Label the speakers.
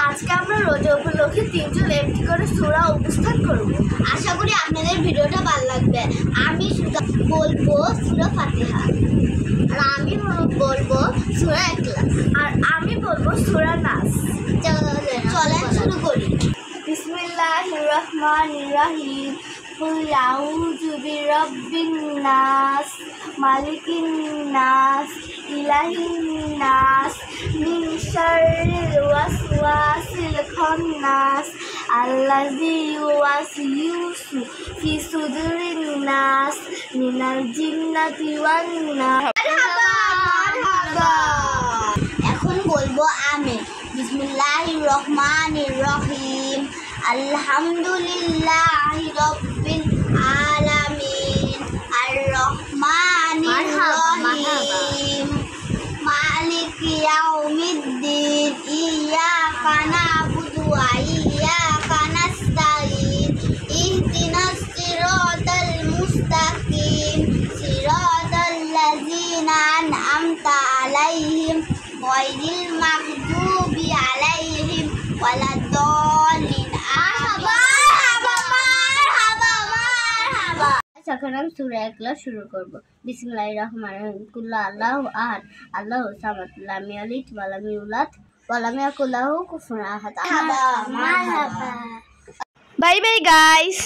Speaker 1: আজকে আমরা রোজা উপলক্ষে তিনজন একটি করে সূরা উপস্থান করব। আশা করি আপনাদের ভিডিওটা ভালো লাগবে। আমি বলবো সূরা ফাতিহা, আর আমি বলবো সূরা ইখলাস, আর আমি বলবো সূরা নাস। চলেন শুরু করি। বিসমিল্লাহির রহমানির রহিম। কুল আউযু বিরাব্বিন নাস, মালিকিন নাস, ইলাহিন নাস, মিন শাররিল ওয়াসওয়াসিল খান্নাস, আল্লাযী ইউওয়াসওয়িসু ফি সুদুরিন নাস, মিনাল জিন্নাতি ওয়ান নাস। মারহাবা। এখন বলবো আমি। বিসমিল্লাহির রহমানির রহিম। আলহামদুলিল্লাহি রাব্বিল আলামিন, আর রহমানির রহিম, মালিকি ইয়াউমিদ্দিন, ইয়াকা না'বুদু ওয়া ইয়াকা নাস্তাঈন, ইহদিনাস সিরাতাল মুস্তাকিম, সিরাতাল লাযিনা আন'আমতা আলাইহিম, গায়রিল মাগদুবি আলাইহিম ওয়ালাদ-দাল্লিন। এখন আমি সূরা ইখলাস শুরু করব। বিসমিল্লাহির রহমানির রহিম। কুল আল্লাহু আহাদ, আল্লাহু সামাদ, লাম ইয়ালিদ ওয়া লাম ইউলাদ ওয়া লাম ইয়াকুল লাহু কুফুওয়ান আহাদ। মারহাবা।
Speaker 2: Bye bye guys.